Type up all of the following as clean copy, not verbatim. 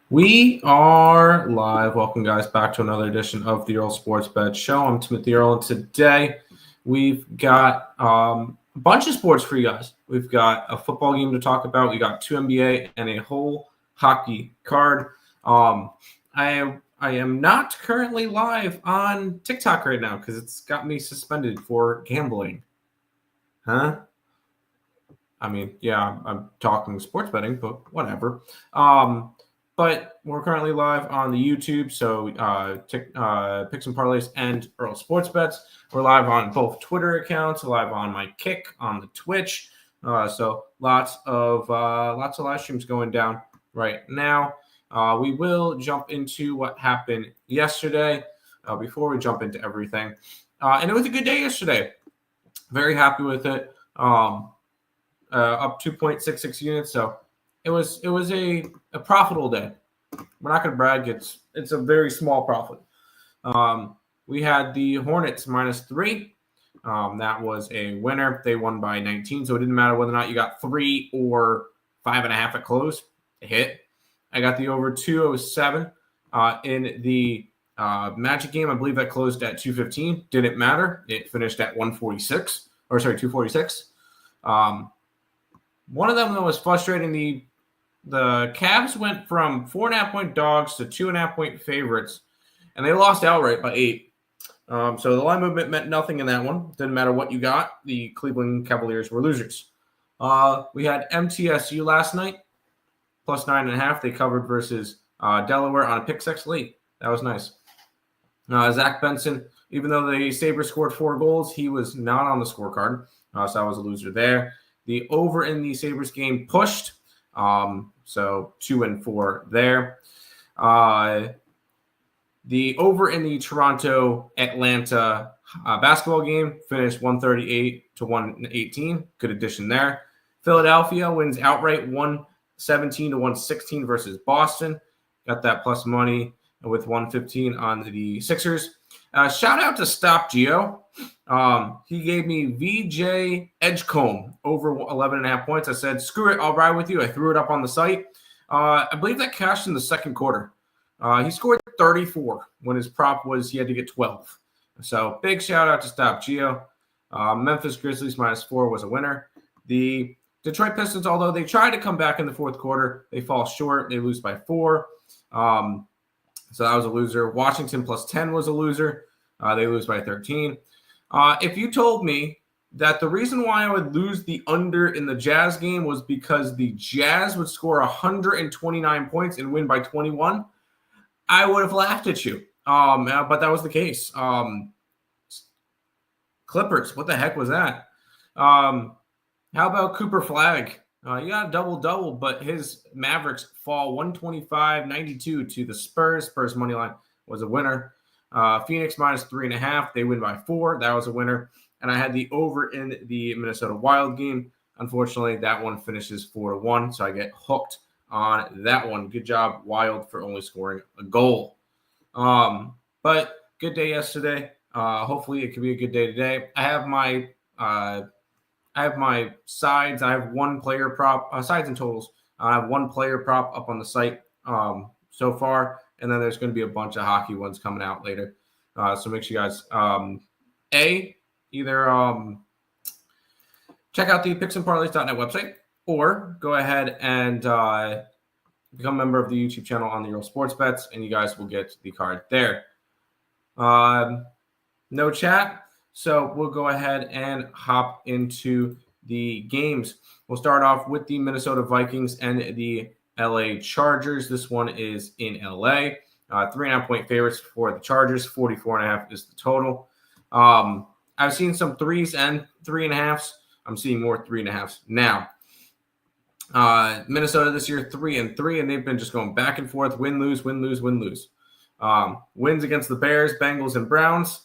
We are live. Welcome, guys, back to another edition of the Earle Sports Bet Show. I'm Timothy Earle, and today we've got a bunch of sports for you guys. We've got a football game to talk about. We got 2 NBA and a whole hockey card. I am not currently live on TikTok right now because it's got me suspended for gambling. Huh? I mean, yeah, I'm talking sports betting, but whatever. But we're currently live on the YouTube, so Picks and Parleys and Earle Sports Bets. We're live on both Twitter accounts, live on my Kick on the Twitch. So lots of live streams going down right now. We will jump into what happened yesterday before we jump into everything. And it was a good day yesterday. Very happy with it. Up 2.66 units, so it was a profitable day. We're not going to brag. It's a very small profit. We had the Hornets -3. That was a winner. They won by 19, so it didn't matter whether or not you got 3 or 5.5 at close. It hit. I got the over 207 in the Magic game. I believe that closed at 215. Didn't matter. It finished at 246. One of them that was frustrating, the Cavs went from 4.5-point dogs to 2.5-point favorites, and they lost outright by 8. So the line movement meant nothing in that one. Didn't matter what you got. The Cleveland Cavaliers were losers. We had MTSU last night, plus 9.5. They covered versus Delaware on a pick six late. That was nice. Zach Benson, even though the Sabres scored 4 goals, he was not on the scorecard. So that was a loser there. The over in the Sabres game pushed, so 2-4 there. The over in the Toronto-Atlanta basketball game finished 138-118. Good addition there. Philadelphia wins outright 117-116 versus Boston. Got that plus money with 115 on the Sixers. Shout out to Stop Geo. He gave me VJ Edgecombe over 11.5 points. I said, screw it, I'll ride with you. I threw it up on the site. I believe that cashed in the second quarter. He scored 34 when his prop was he had to get 12. So big shout out to Stop Geo. Memphis Grizzlies -4 was a winner. The Detroit Pistons, although they tried to come back in the fourth quarter, they fall short. They lose by 4. So that was a loser. Washington +10 was a loser. They lose by 13. If you told me that the reason why I would lose the under in the Jazz game was because the Jazz would score 129 points and win by 21, I would have laughed at you. But that was the case. Clippers, what the heck was that? How about Cooper Flag? You got a double-double, but his Mavericks fall 125-92 to the Spurs. Spurs money line was a winner. Phoenix -3.5. They win by 4. That was a winner. And I had the over in the Minnesota Wild game. Unfortunately, that one finishes 4-1, so I get hooked on that one. Good job, Wild, for only scoring a goal. But good day yesterday. Hopefully, it could be a good day today. I have my sides. I have one player prop, sides and totals. I have one player prop up on the site so far, and then there's going to be a bunch of hockey ones coming out later. So make sure you guys either check out the picksandparlays.net website or go ahead and become a member of the YouTube channel on the Earle Sports Bets, and you guys will get the card there. No chat. So we'll go ahead and hop into the games. We'll start off with the Minnesota Vikings and the LA Chargers. This one is in LA. 3.5-point favorites for the Chargers. 44.5 is the total. I've seen some 3s and 3.5s. I'm seeing more 3.5s now. Minnesota this year 3-3, and they've been just going back and forth. Win, lose, win, lose, win, lose. Wins against the Bears, Bengals, and Browns.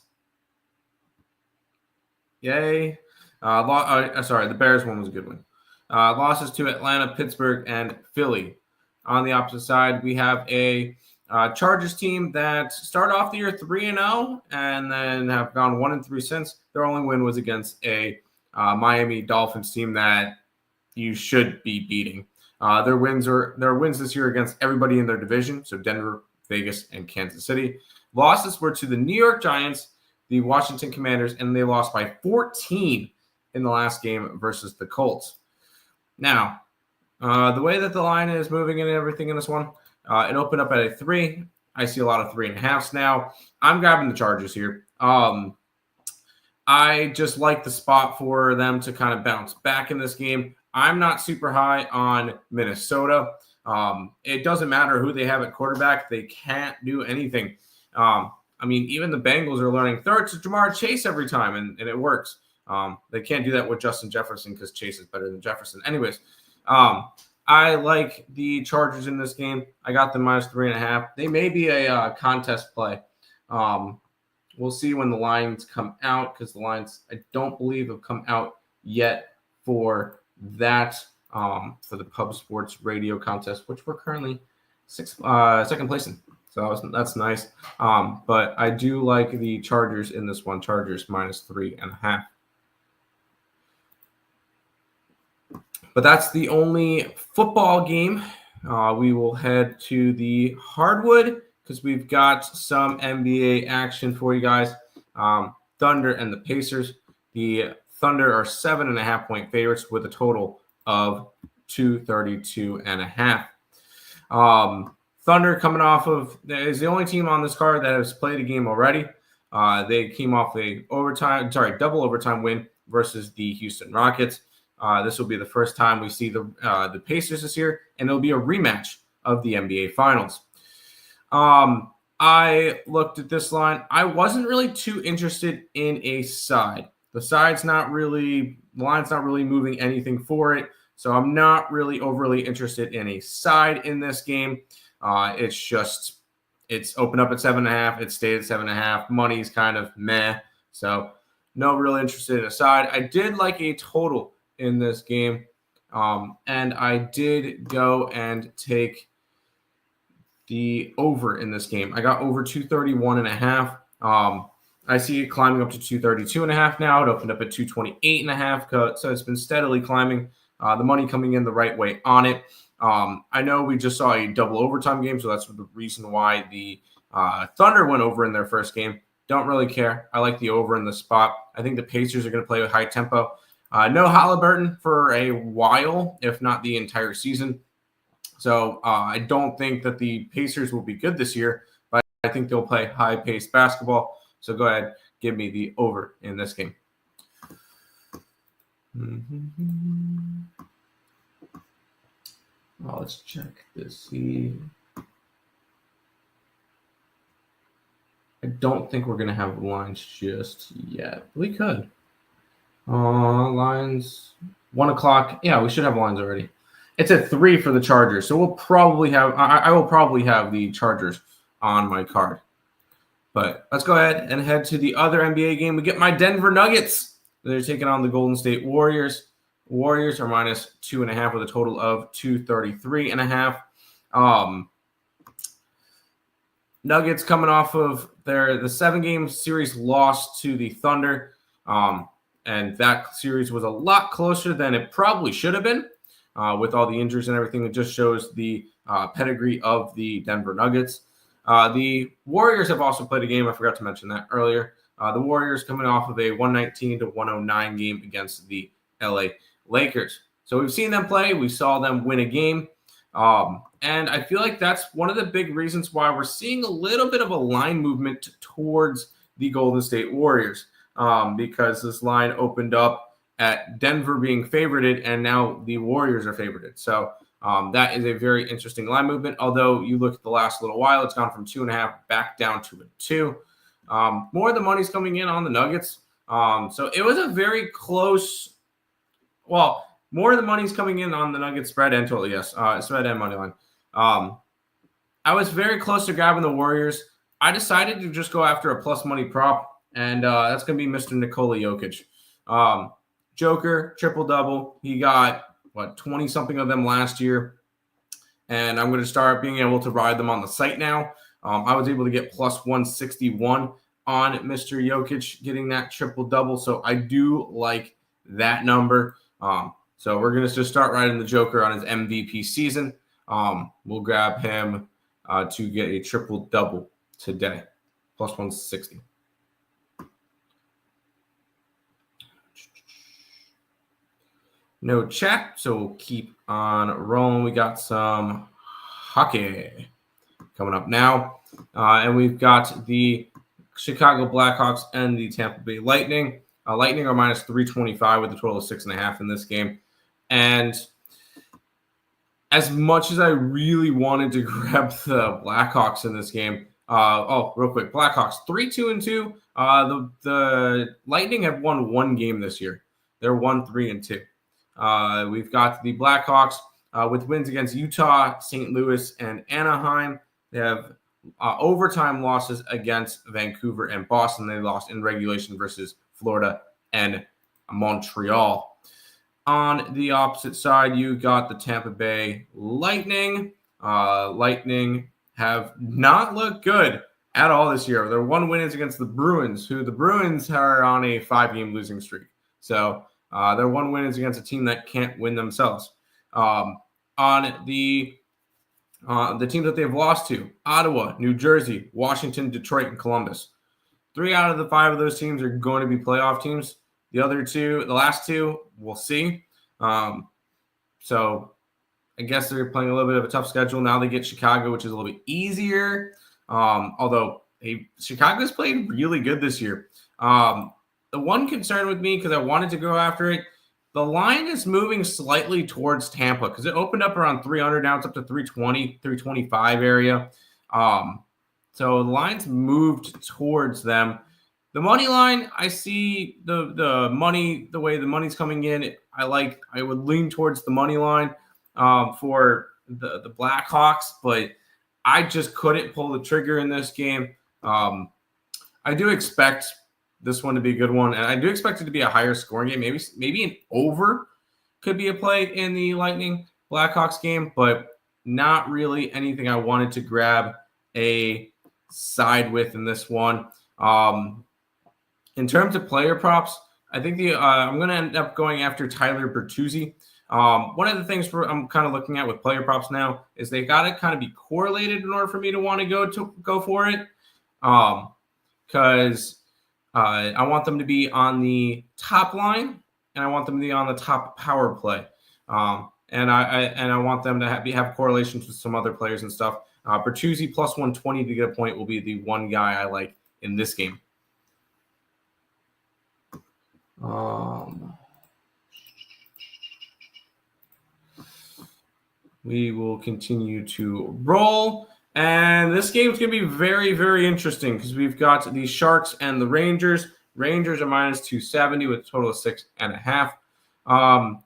Yay. The Bears one was a good one. Losses to Atlanta, Pittsburgh, and Philly. On the opposite side, we have a Chargers team that started off the year 3-0 and then have gone 1-3 since. Their only win was against a Miami Dolphins team that you should be beating. Their wins this year against everybody in their division, so Denver, Vegas, and Kansas City. Losses were to the New York Giants, the Washington Commanders, and they lost by 14 in the last game versus the Colts. Now, the way that the line is moving and everything in this one, it opened up at a 3. I see a lot of 3.5s now. I'm grabbing the Chargers here. I just like the spot for them to kind of bounce back in this game. I'm not super high on Minnesota. It doesn't matter who they have at quarterback. They can't do anything. Even the Bengals are learning third to Jamar Chase every time, and it works. They can't do that with Justin Jefferson because Chase is better than Jefferson. Anyways, I like the Chargers in this game. I got them minus 3.5. They may be a contest play. We'll see when the lines come out because the lines, I don't believe, have come out yet for that, for the Pub Sports Radio contest, which we're currently second place in. So that's nice. But I do like the Chargers in this one. Chargers minus 3.5. But that's the only football game. We will head to the hardwood because we've got some NBA action for you guys. Thunder and the Pacers. The Thunder are 7.5-point favorites with a total of 232.5. Thunder coming off of is the only team on this card that has played a game already. They came off a double overtime win versus the Houston Rockets. This will be the first time we see the Pacers this year, and it'll be a rematch of the NBA Finals. I looked at this line. I wasn't really too interested in a side. The line's not really moving anything for it, so I'm not really overly interested in a side in this game. It's opened up at 7.5. It stayed at 7.5. Money's kind of meh, so no real interested in a side. I did like a total in this game, and I did go and take the over in this game. I got over 231.5. I see it climbing up to 232.5 now. It opened up at 228.5, so it's been steadily climbing. The money coming in the right way on it. I know we just saw a double overtime game, so that's the reason why the Thunder went over in their first game. Don't really care. I like the over in the spot. I think the Pacers are going to play with high tempo. No Halliburton for a while, if not the entire season. So I don't think that the Pacers will be good this year, but I think they'll play high-paced basketball. So go ahead, give me the over in this game. Well, let's check this. See, I don't think we're going to have lines just yet. We could. Lines 1 o'clock. Yeah, we should have lines already. It's at 3 for the Chargers, so we'll probably have. I will probably have the Chargers on my card. But let's go ahead and head to the other NBA game. We get my Denver Nuggets. They're taking on the Golden State Warriors. Warriors are minus 2.5 with a total of 233.5. Nuggets coming off of the 7-game series loss to the Thunder. And that series was a lot closer than it probably should have been with all the injuries and everything. It just shows the pedigree of the Denver Nuggets. The Warriors have also played a game. I forgot to mention that earlier. The Warriors coming off of a 119-109 game against the LA Lakers. So we've seen them play. We saw them win a game. And I feel like that's one of the big reasons why we're seeing a little bit of a line movement towards the Golden State Warriors. Because this line opened up at Denver being favorited, and now the Warriors are favorited. So that is a very interesting line movement. Although you look at the last little while, it's gone from 2.5 back down to a 2. More of the money's coming in on the Nuggets. So it was a very close. Well, more of the money's coming in on the Nuggets spread and total. Yes, spread and money line. I was very close to grabbing the Warriors. I decided to just go after a plus money prop. And that's going to be Mr. Nikola Jokic. Joker, triple-double. He got, 20-something of them last year. And I'm going to start being able to ride them on the site now. I was able to get plus 161 on Mr. Jokic getting that triple-double. So I do like that number. So we're going to just start riding the Joker on his MVP season. We'll grab him to get a triple-double today, plus 160. No chat, so we'll keep on rolling. We got some hockey coming up now. And we've got the Chicago Blackhawks and the Tampa Bay Lightning. Lightning are minus 325 with a total of 6.5 in this game. And as much as I really wanted to grab the Blackhawks in this game, real quick, Blackhawks 3-2-2. The Lightning have won one game this year. They're 1-3-2. We've got the Blackhawks with wins against Utah, St. Louis, and Anaheim. They have overtime losses against Vancouver and Boston. They lost in regulation versus Florida and Montreal. On the opposite side, you got the Tampa Bay Lightning. Lightning have not looked good at all this year. Their one win is against the Bruins, who the Bruins are on a 5-game losing streak. So their one win is against a team that can't win themselves. On the teams that they've lost to, Ottawa, New Jersey, Washington, Detroit, and Columbus. 3 out of the 5 of those teams are going to be playoff teams. The last two, we'll see. So I guess they're playing a little bit of a tough schedule. Now they get Chicago, which is a little bit easier. Although Chicago's played really good this year. The one concern with me, because I wanted to go after it, the line is moving slightly towards Tampa because it opened up around 300. Now it's up to 320, 325 area. So the line's moved towards them. The money line, I see the money, the way the money's coming in. I would lean towards the money line for the Blackhawks, but I just couldn't pull the trigger in this game. I do expect this one to be a good one, and I do expect it to be a higher scoring game. Maybe an over could be a play in the Lightning Blackhawks game, but not really anything I wanted to grab a side with in this one. In terms of player props, I think I'm going to end up going after Tyler Bertuzzi. One of the things I'm kind of looking at with player props now is they got to kind of be correlated in order for me to want to go for it. Because I want them to be on the top line, and I want them to be on the top power play. And I want them to have correlations with some other players and stuff. Bertuzzi plus 120 to get a point will be the one guy I like in this game. We will continue to roll. And this game is going to be very, very interesting because we've got the Sharks and the Rangers. Rangers are minus 270 with a total of 6.5.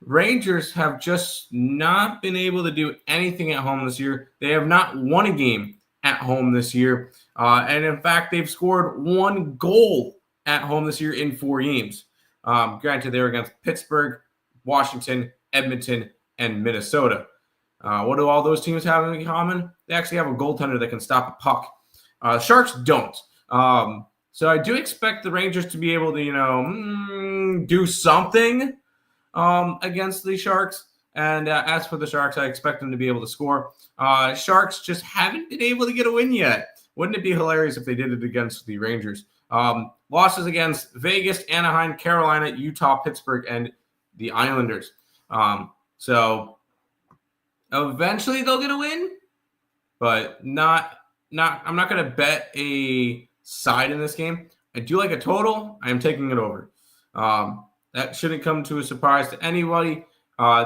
Rangers have just not been able to do anything at home this year. They have not won a game at home this year. And in fact, they've scored 1 goal at home this year in 4 games. Granted, they were against Pittsburgh, Washington, Edmonton, and Minnesota. What do all those teams have in common? They actually have a goaltender that can stop a puck. Sharks don't. So I do expect the Rangers to be able to, do something against the Sharks. And as for the Sharks, I expect them to be able to score. Sharks just haven't been able to get a win yet. Wouldn't it be hilarious if they did it against the Rangers? Losses against Vegas, Anaheim, Carolina, Utah, Pittsburgh, and the Islanders. So eventually they'll get a win, but I'm not going to bet a side in this game. I do like a total. I am taking it over. That shouldn't come to a surprise to anybody.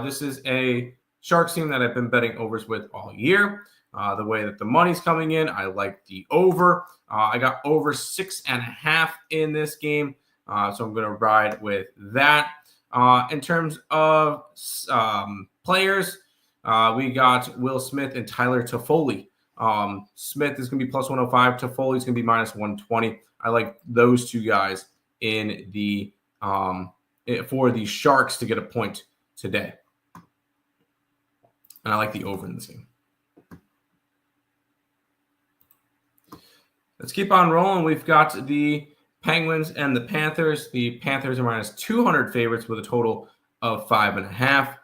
This is a Sharks team that I've been betting overs with all year. The way that the money's coming in, I like the over. I got over 6.5 in this game, so I'm going to ride with that. In terms of players, we got Will Smith and Tyler Toffoli. Smith is going to be plus 105. Toffoli is going to be minus 120. I like those two guys in the for the Sharks to get a point today. And I like the over in this game. Let's keep on rolling. We've got the Penguins and the Panthers. The Panthers are minus 200 favorites with a total of 5.5.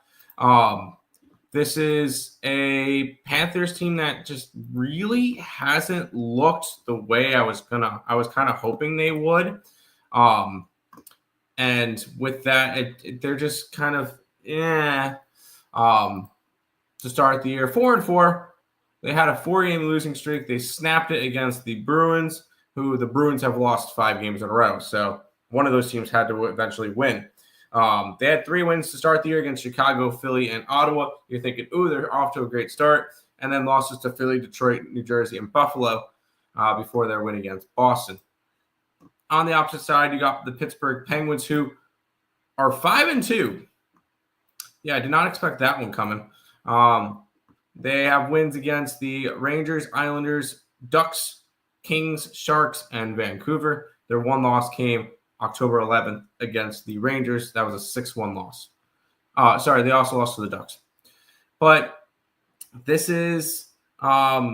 This is a Panthers team that just really hasn't looked the way I was kind of hoping they would. And with that, they're just kind of to start the year 4-4. They had a 4-game losing streak. They snapped it against the Bruins, who the Bruins have lost 5 games in a row. So one of those teams had to eventually win. They had 3 wins to start the year against Chicago, Philly, and Ottawa. You're thinking, ooh, they're off to a great start. And then losses to Philly, Detroit, New Jersey, and Buffalo before their win against Boston. On the opposite side, you got the Pittsburgh Penguins, who are 5-2. Yeah, I did not expect that one coming. They have wins against the Rangers, Islanders, Ducks, Kings, Sharks, and Vancouver. Their one loss came October 11th against the Rangers. That was a 6-1 loss. They also lost to the Ducks. But this is a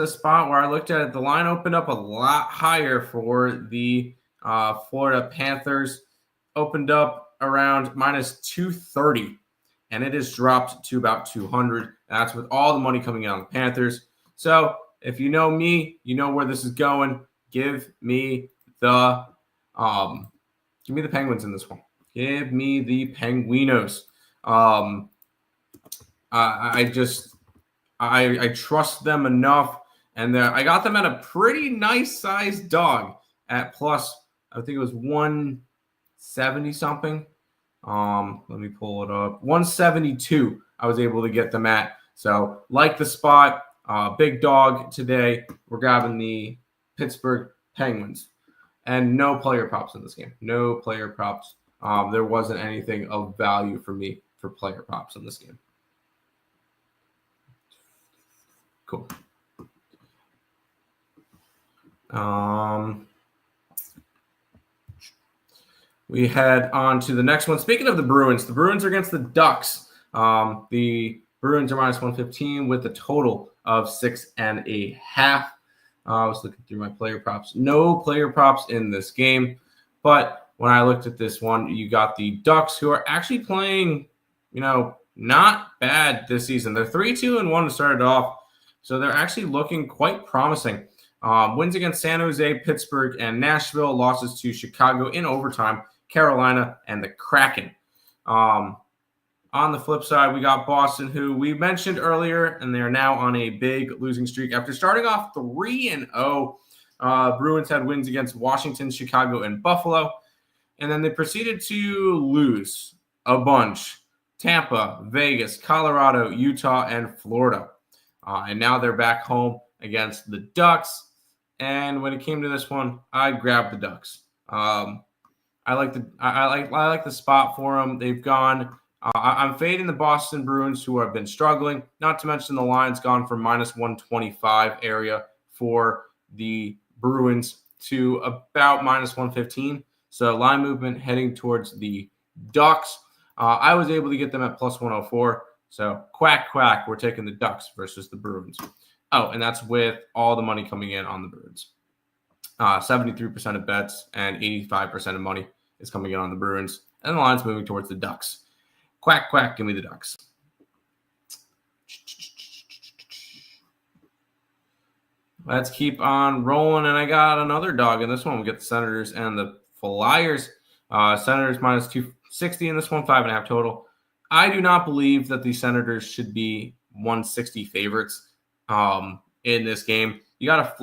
spot where I looked at it. The line opened up a lot higher for the Florida Panthers. Opened up around minus 230. And it has dropped to about 200. And that's with all the money coming out of the Panthers. So if you know me, you know where this is going. Give me the Penguins in this one. Give me the Penguinos. I trust them enough, and I got them at a pretty nice sized dog at plus. I think it was 170 something. Let me pull it up. 172. I was able to get them at. So like the spot, big dog today. We're grabbing the Pittsburgh Penguins. And no player props in this game. No player props. There wasn't anything of value for me for player props in this game. Cool. We head on to the next one. Speaking of the Bruins are against the Ducks. The Bruins are minus 115 with a total of 6.5. I was looking through my player props. No player props in this game. But when I looked at this one, you got the Ducks, who are actually playing, not bad this season. They're 3-2-1 to start it off. So they're actually looking quite promising. Wins against San Jose, Pittsburgh, and Nashville. Losses to Chicago in overtime, Carolina, and the Kraken. On the flip side, we got Boston, who we mentioned earlier, and they're now on a big losing streak. After starting off 3-0, Bruins had wins against Washington, Chicago, and Buffalo. And then they proceeded to lose a bunch. Tampa, Vegas, Colorado, Utah, and Florida. And now they're back home against the Ducks. And when it came to this one, I grabbed the Ducks. I like the spot for them. They've gone. I'm fading the Boston Bruins, who have been struggling. Not to mention the line's gone from minus 125 area for the Bruins to about minus 115. So line movement heading towards the Ducks. I was able to get them at plus 104. So quack, quack, we're taking the Ducks versus the Bruins. Oh, and that's with all the money coming in on the Bruins. 73% of bets and 85% of money is coming in on the Bruins. And the line's moving towards the Ducks. Quack, quack, give me the Ducks. Let's keep on rolling. And I got another dog in this one. We get the Senators and the Flyers. Senators minus 260 in this one, 5.5 total. I do not believe that the Senators should be 160 favorites in this game. You got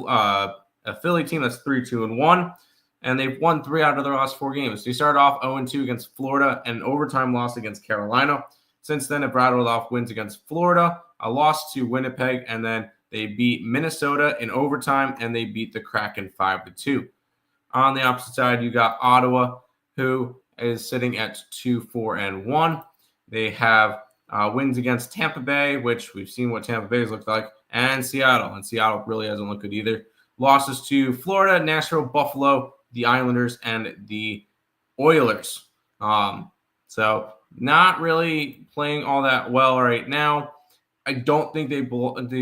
a Philly team that's 3-2-1, and they've won 3 out of their last 4 games. They started off 0-2 against Florida and an overtime loss against Carolina. Since then, it rattled off wins against Florida, a loss to Winnipeg, and then they beat Minnesota in overtime, and they beat the Kraken 5-2. On the opposite side, you got Ottawa, who is sitting at 2-4-1. They have wins against Tampa Bay, which we've seen what Tampa Bay has looked like, and Seattle. And Seattle really hasn't looked good either. Losses to Florida, Nashville, Buffalo, the Islanders, and the Oilers. So not really playing all that well right now. I don't think they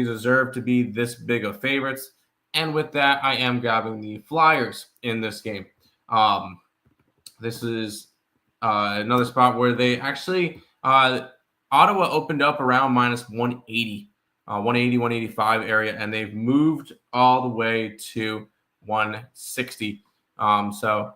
deserve to be this big of favorites. And with that, I am grabbing the Flyers in this game. This is another spot where they actually Ottawa opened up around minus 180, 180, 185 area, and they've moved all the way to 160. So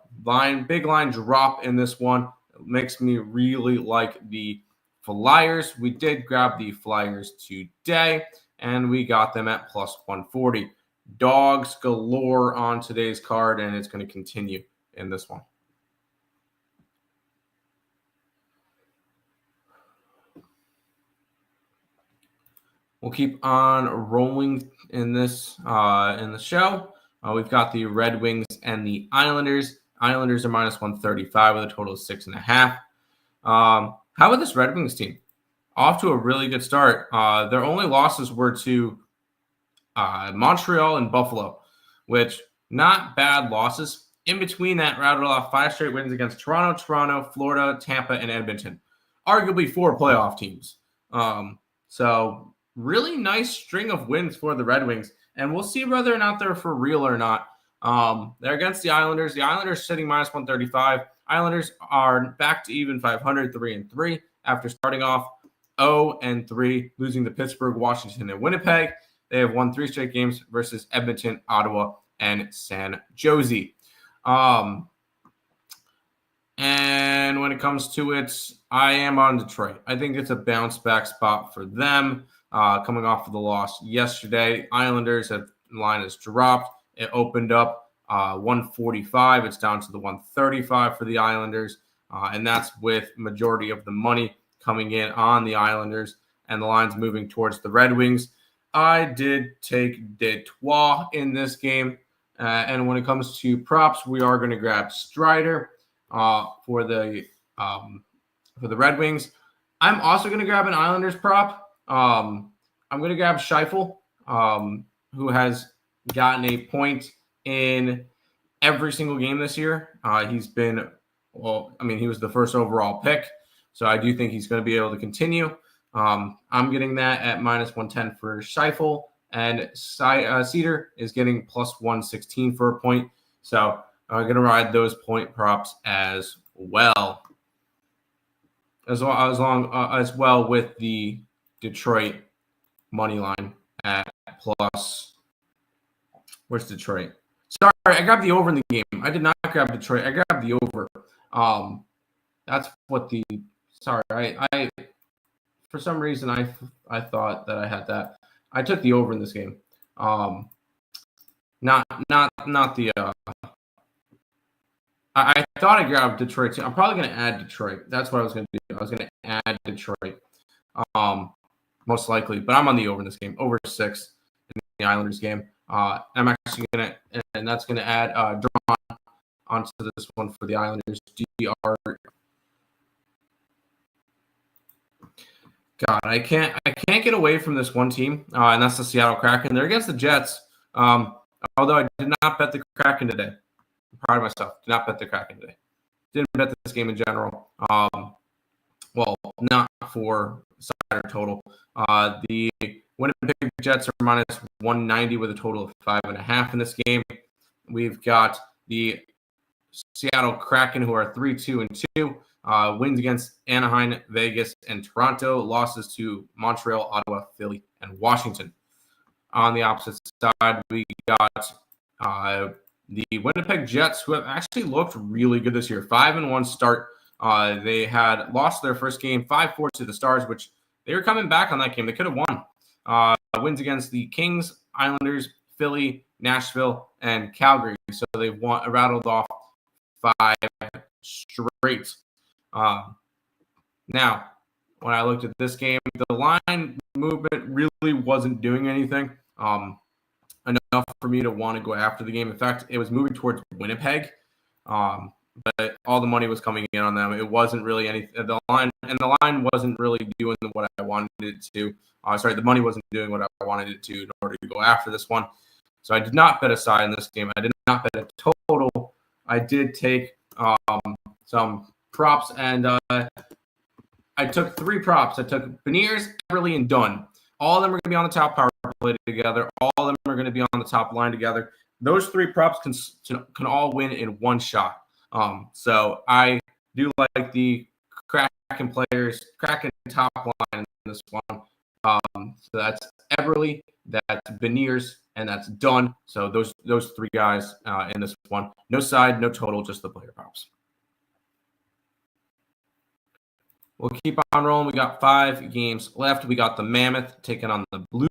big line drop in this one. It makes me really like the Flyers. We did grab the Flyers today, and we got them at plus 140. Dogs galore on today's card, and it's going to continue in this one. We'll keep on rolling in this in the show. We've got the Red Wings and the Islanders. Islanders are minus 135 with a total of 6.5. How about this Red Wings team? Off to a really good start. Their only losses were to Montreal and Buffalo, which not bad losses. In between that, rattled off 5 straight wins against Toronto, Florida, Tampa, and Edmonton. Arguably 4 playoff teams. So really nice string of wins for the Red Wings. And we'll see whether or not they're for real or not. They're against the Islanders. The Islanders sitting minus 135. Islanders are back to even 500, 3-3 after starting off 0-3, losing to Pittsburgh, Washington, and Winnipeg. They have won 3 straight games versus Edmonton, Ottawa, and San Jose. And when it comes to it, I am on Detroit. I think it's a bounce back spot for them. Coming off of the loss yesterday, Islanders line has dropped. It opened up 145. It's down to the 135 for the Islanders, and that's with majority of the money coming in on the Islanders, and the line's moving towards the Red Wings. I did take Detroit in this game, and when it comes to props, we are going to grab Strider for the Red Wings. I'm also going to grab an Islanders prop. I'm going to grab Scheifele, who has gotten a point in every single game this year. He's been, he was the first overall pick, so I do think he's going to be able to continue. I'm getting that at minus 110 for Scheifele, and Cedar is getting plus 116 for a point. So I'm going to ride those point props as well. As well with the Detroit money line at plus. Where's Detroit? Sorry, I grabbed the over in the game. I did not grab Detroit. I grabbed the over. That's what the. Sorry, I for some reason I thought that I had that. I took the over in this game. Not the. I thought I grabbed Detroit too. I'm probably going to add Detroit. That's what I was going to do. I was going to add Detroit, most likely. But I'm on the over in this game, over 6 in the Islanders game. I'm actually going to, and that's going to add Drawn onto this one for the Islanders. DR. God, I can't get away from this one team, and that's the Seattle Kraken. They're against the Jets. Although I did not bet the Kraken today. I'm proud of myself. Did not bet the Kraken today. Didn't bet this game in general. Well, not for side or total. The Winnipeg Jets are minus 190 with a total of 5.5 in this game. We've got the Seattle Kraken, who are 3-2-2. Wins against Anaheim, Vegas, and Toronto. Losses to Montreal, Ottawa, Philly, and Washington. On the opposite side, we got the Winnipeg Jets, who have actually looked really good this year. 5-1 start. They had lost their first game 5-4 to the Stars, which they were coming back on that game. They could have won. Wins against the Kings, Islanders, Philly, Nashville, and Calgary. So they've rattled off 5 straight. Now, when I looked at this game, the line movement really wasn't doing anything enough for me to want to go after the game. In fact, it was moving towards Winnipeg, but all the money was coming in on them. It wasn't really anything. The line wasn't really doing what I wanted it to. The money wasn't doing what I wanted it to in order to go after this one. So I did not bet a side in this game. I did not bet a total. I did take some props, and I took 3 props. I took Beniers, Earle, and Dunn. All of them are going to be on the top power play together. All of them are going to be on the top line together. Those 3 props can all win in one shot. So I Do like the cracking players, cracking top line in this one. So that's Eberle, that's Beniers, and that's Dunn. So those three guys in this one. No side, no total, just the player props. We'll keep on rolling. We got 5 games left. We got the Mammoth taking on the Blues.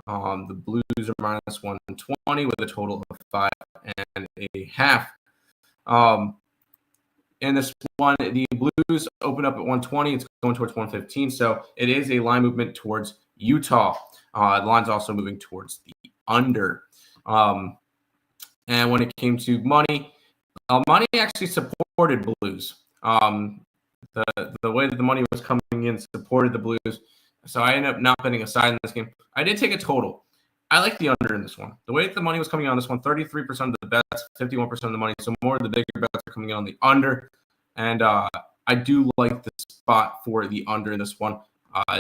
The Blues are minus 120 with a total of 5.5. In this one, the Blues open up at 120. It's going towards 115. So it is a line movement towards Utah. The line's also moving towards the under. And when it came to money, money actually supported Blues. The way that the money was coming in supported the Blues. So I ended up not betting a side in this game. I did take a total. I like the under in this one. The way that the money was coming on this one, 33% of the bets, 51% of the money. So more of the bigger bets are coming in on the under. And I do like the spot for the under in this one.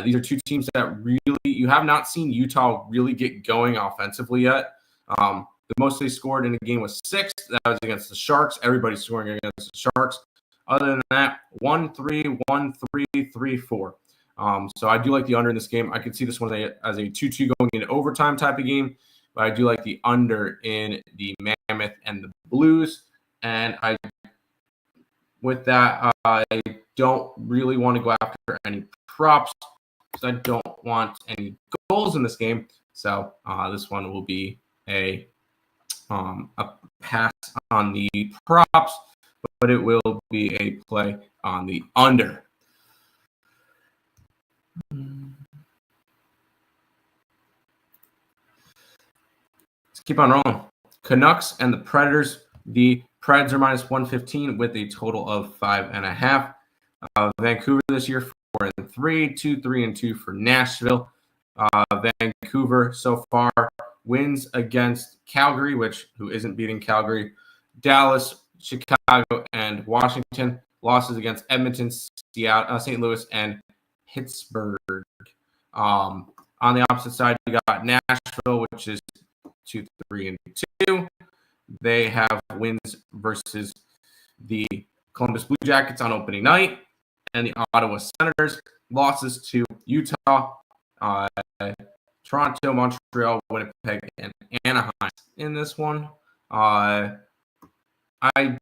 These are two teams that really, you have not seen Utah really get going offensively yet. The most they scored in a game was 6. That was against the Sharks. Everybody's scoring against the Sharks. Other than that, 1-3, 1-3, 3-4. So I do like the under in this game. I could see this one as a 2-2 going into overtime type of game, but I do like the under in the Mammoth and the Blues. And with that, I don't really want to go after any props because I don't want any goals in this game. So this one will be a pass on the props, but it will be a play on the under. Let's keep on rolling. Canucks and the Predators. The Preds are minus 115 with a total of 5.5. Vancouver this year 4-3, 2-3-2 for Nashville. Vancouver so far wins against Calgary, who isn't beating Calgary. Dallas, Chicago, and Washington. Losses against Edmonton, Seattle, St. Louis, and Pittsburgh. On the opposite side, you got Nashville, which is 2-3-2. They have wins versus the Columbus Blue Jackets on opening night and the Ottawa Senators. Losses to Utah, Toronto, Montreal, Winnipeg, and Anaheim in this one. I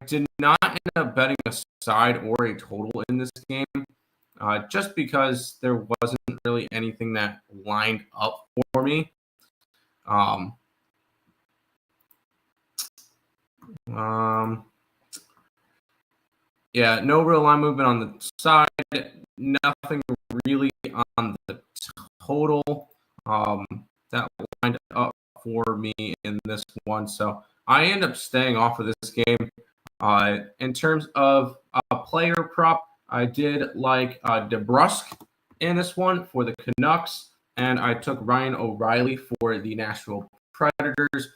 did not end up betting a side or a total in this game just because there wasn't really anything that lined up for me. Yeah, no real line movement on the side. Nothing really on the total that lined up for me in this one. So I end up staying off of this game. In terms of a player prop, I did like DeBrusk in this one for the Canucks, and I took Ryan O'Reilly for the Nashville Predators.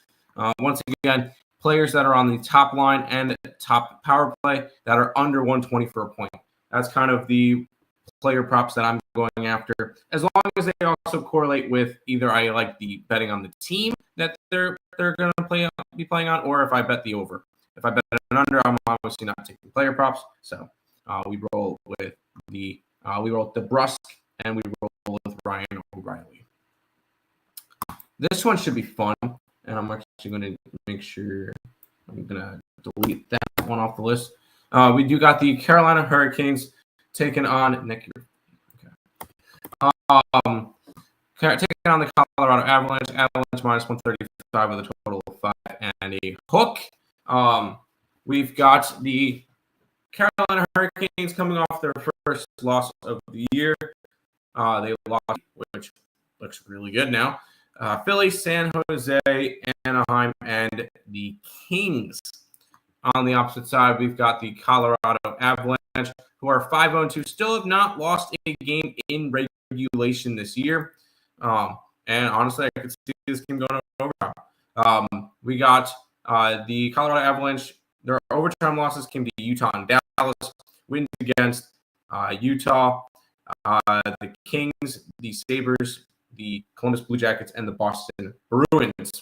Once again, players that are on the top line and top power play that are under 120 for a point. That's kind of the player props that I'm going after, as long as they also correlate with either I like the betting on the team that they're going to be playing on, or if I bet the over. If I bet an under, I'm obviously not taking player props. So we roll with DeBrusk and we roll with Ryan O'Reilly. This one should be fun, and I'm actually going to make sure I'm going to delete that one off the list. We do got the Carolina Hurricanes taking on Nick. Okay. Taking on the Colorado Avalanche. Avalanche minus 135 with a total of 5 and a hook. We've got the Carolina Hurricanes coming off their first loss of the year. They lost, which looks really good now. Philly, San Jose, Anaheim, and the Kings. On the opposite side, we've got the Colorado Avalanche, who are 5-2, still have not lost a game in regulation this year. And honestly, I could see this game going overtime. We got the Colorado Avalanche. Their overtime losses came to Utah and Dallas. Wins against Utah, the Kings, the Sabres, the Columbus Blue Jackets, and the Boston Bruins.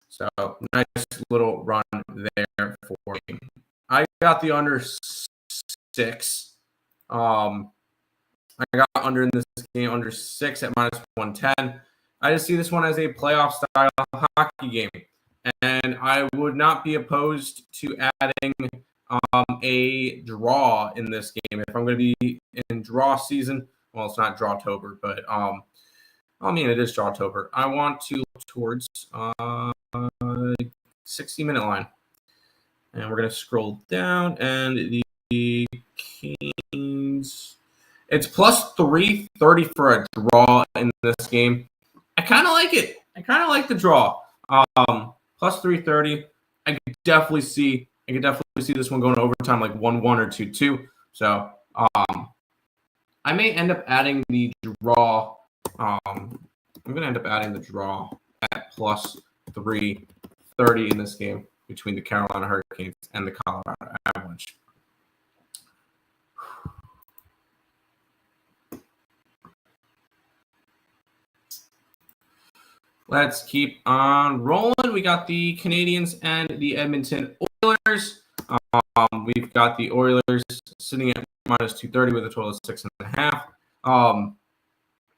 So nice little run there for me. I got the under 6. I got under in this game, under 6 at minus 110. I just see this one as a playoff style hockey game. And I would not be opposed to adding a draw in this game. If I'm going to be in draw season, well, it's not Drawtober, but it is Drawtober. I want to look towards 60-minute line. And we're going to scroll down, and the Kings, it's plus 330 for a draw in this game. I kind of like it. I kind of like the draw. Plus 330. I could definitely see this one going overtime, like 1-1 or 2-2. So I may end up adding the draw. I'm going to end up adding the draw at plus 330 in this game between the Carolina Hurricanes and the Colorado Avalanche. Let's keep on rolling. We got the Canadiens and the Edmonton Oilers. We've got the Oilers sitting at minus 230 with a total of 6.5.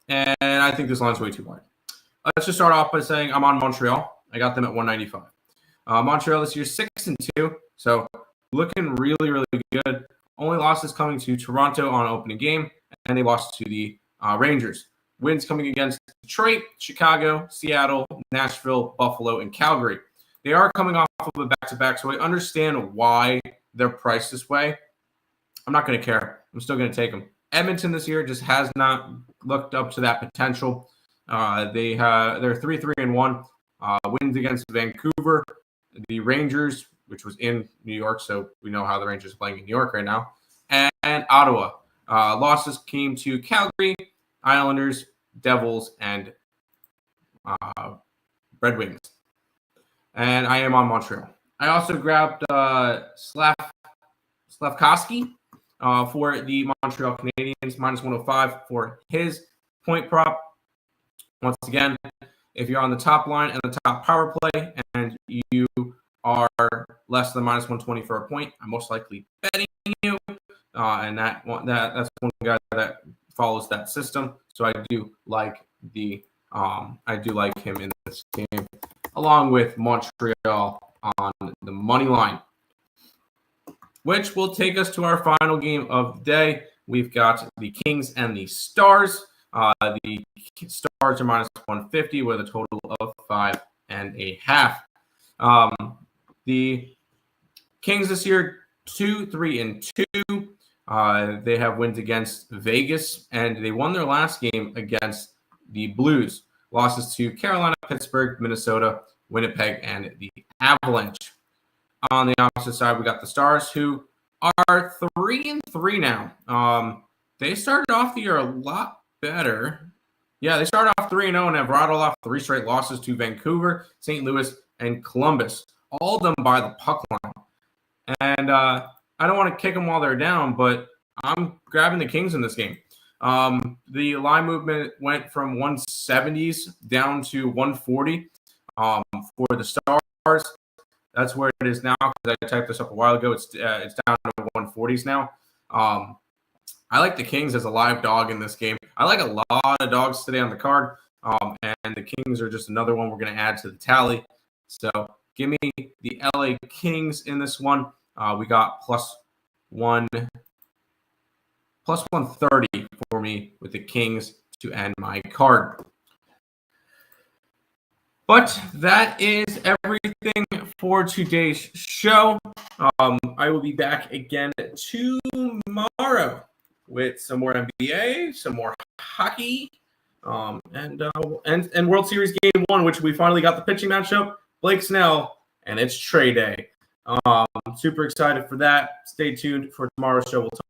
And I think this line's way too wide. Let's just start off by saying I'm on Montreal. I got them at 195. Montreal this year 6-2, so looking really, really good. Only losses coming to Toronto on opening game, and they lost to the Rangers. Wins coming against Detroit, Chicago, Seattle, Nashville, Buffalo, and Calgary. They are coming off of a back-to-back, so I understand why they're priced this way. I'm not going to care. I'm still going to take them. Edmonton this year just has not looked up to that potential. They're 3-3-1. Wins against Vancouver, the Rangers, which was in New York, so we know how the Rangers are playing in New York right now, and Ottawa. Losses came to Calgary, Islanders, Devils, and Red Wings. And I am on Montreal. I also grabbed Slavkovsky for the Montreal Canadiens, minus 105 for his point prop. Once again, if you're on the top line and the top power play and you are less than minus 120 for a point, I'm most likely betting you. And that's one guy that follows that system. So I do like him in this game, along with Montreal on the money line, which will take us to our final game of the day. We've got the Kings and the Stars. The Stars are minus 150 with a total of 5.5. The Kings this year 2-3-2. They have wins against Vegas, and they won their last game against the Blues. Losses to Carolina, Pittsburgh, Minnesota, Winnipeg, and the Avalanche. On the opposite side, we got the Stars, who are 3-3 now. They started off the year a lot better. Yeah, they started off 3-0 and have rattled off 3 straight losses to Vancouver, St. Louis, and Columbus, all done by the puck line. And I don't want to kick them while they're down, but I'm grabbing the Kings in this game. The line movement went from 170s down to 140 for the Stars. That's where it is now, because I typed this up a while ago. It's down to 140s now. I like the Kings as a live dog in this game. I like a lot of dogs today on the card, and the Kings are just another one we're going to add to the tally. So give me the LA Kings in this one. We got plus 130 for me with the Kings to end my card. But that is everything for today's show. I will be back again tomorrow with some more NBA, some more hockey, and World Series Game 1, which we finally got the pitching matchup, Blake Snell, and it's trade day. Super excited for that. Stay tuned for tomorrow's show. We'll talk